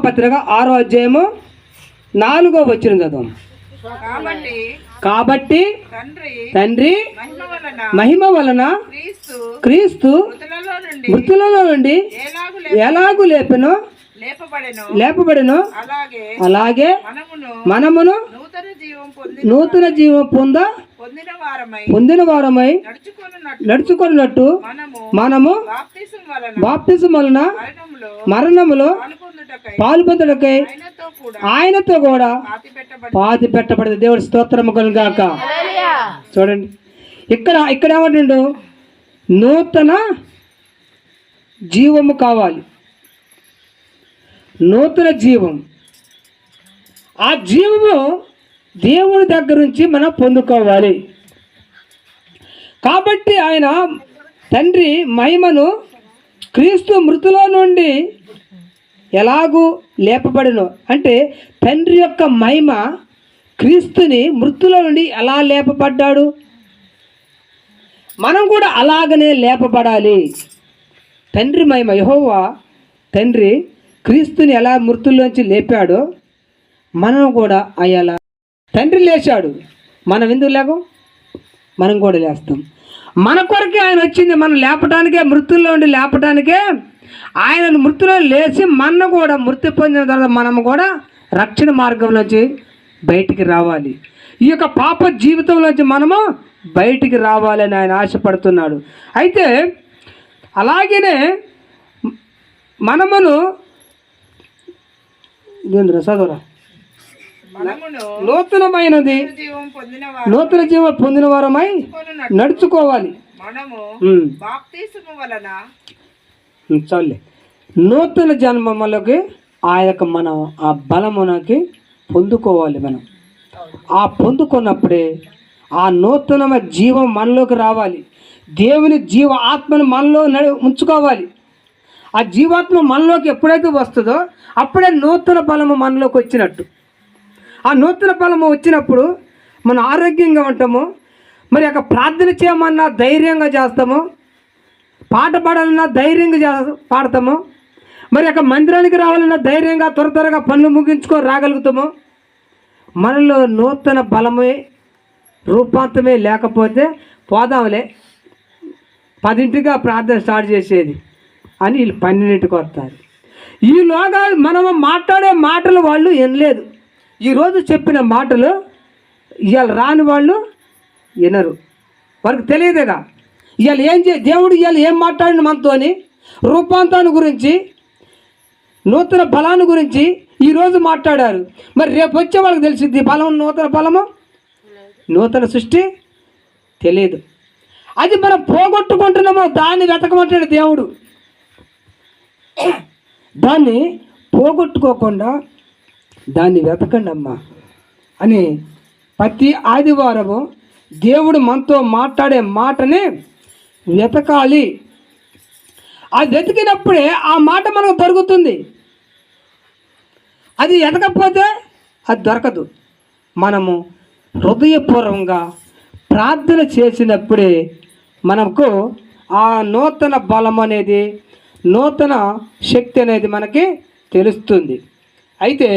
రోమాపత్రిక 6వ అధ్యాయము 4వ వచనం చదువు. కాబట్టి తండ్రి మహిమ వలన క్రీస్తు మృతులలో నుండి ఎలాగూ లేపబడెను అలాగే మనమును నూతన జీవం పొందిన వారమై నడుచుకున్నట్టు మనము బాప్తిసం వలన మరణములో పాల్పొందుటకై ఆయనతో కూడా పాతి పెట్టబడింది. దేవుడి స్తోత్రము కలుగాక. చూడండి ఇక్కడ ఏమంటుండు, నూతన జీవము కావాలి, నూతన జీవం. ఆ జీవము దేవుని దగ్గర నుంచి మనం పొందుకోవాలి. కాబట్టి ఆయన తండ్రి మహిమను క్రీస్తు మృతులో నుండి ఎలాగూ లేపబడను అంటే తండ్రి యొక్క మహిమ క్రీస్తుని మృతుల నుండి ఎలా లేపబడ్డాడు, మనం కూడా అలాగనే లేపబడాలి. తండ్రి మహిమ యెహోవా తండ్రి క్రీస్తుని ఎలా మృతుల్లోంచి లేపాడో మనం కూడా అయ్యాలా. తండ్రి లేచాడు, మనం ఎందుకు లేకం? మనం కూడా లేస్తాం. మన కొరకే ఆయన వచ్చింది, మనం లేపటానికే, మృతుల్లో నుండి లేపటానికే ఆయన మృతులో లేచి మన కూడా మృతి పొందిన తర్వాత మనము కూడా రక్షణ మార్గంలోంచి బయటికి రావాలి. ఈ యొక్క పాప జీవితంలోంచి మనము బయటికి రావాలని ఆయన ఆశపడుతున్నాడు. అయితే అలాగనే మనమును చదువురా నూతనమైనది నూతన జీవం పొందిన వారమై నడుచుకోవాలి. చాలే నూతన జన్మలోకి ఆ యొక్క మనం ఆ బలమునకి పొందుకోవాలి. మనం ఆ పొందుకున్నప్పుడే ఆ నూతన జీవం మనలోకి రావాలి. దేవుని జీవ ఆత్మను మనలో ఉంచుకోవాలి. ఆ జీవాత్మ మనలోకి ఎప్పుడైతే వస్తుందో అప్పుడే నూతన బలము మనలోకి వచ్చినట్టు. ఆ నూతన బలము వచ్చినప్పుడు మనం ఆరోగ్యంగా ఉంటాము. మరి యొక్క ప్రార్థన చేయమన్నా ధైర్యంగా చేస్తాము, పాట పాడాలన్నా ధైర్యంగా పాడతాము, మరి యొక్క మందిరానికి రావాలన్నా ధైర్యంగా త్వరగా పనులు ముగించుకొని రాగలుగుతాము. మనలో నూతన బలమే రూపాంతమే లేకపోతే పోదాంలే 10ంటిగా ప్రార్థన స్టార్ట్ చేసేది అని వీళ్ళు 12ంటికి వస్తారు. ఈలోగా మనం మాట్లాడే మాటలు వాళ్ళు వినలేదు. ఈరోజు చెప్పిన మాటలు ఇవాళ రాని వాళ్ళు వినరు, వారికి తెలియదుగా. ఇవాళ దేవుడు ఇవాళ ఏం మాట్లాడిన మనతోని రూపాంతరాన్ని గురించి, నూతన బలాన్ని గురించి ఈరోజు మాట్లాడారు. మరి రేపు వచ్చే వాళ్ళకి తెలిసింది బలం, నూతన బలము, నూతన సృష్టి తెలియదు. అది మనం పోగొట్టుకుంటున్నామో దాన్ని వెతకమంటాడు దేవుడు. దాన్ని పోగొట్టుకోకుండా దాన్ని వెతకండి అమ్మా అని ప్రతి ఆదివారము దేవుడు మనతో మాట్లాడే మాటని వెతకాలి. అది వెతికినప్పుడే ఆ మాట మనకు దొరుకుతుంది. అది వెతకపోతే అది దొరకదు. మనము హృదయపూర్వకంగా ప్రార్థన చేసినప్పుడే మనకు ఆ నూతన బలం అనేది, నూతన శక్తి అనేది మనకి తెలుస్తుంది. అయితే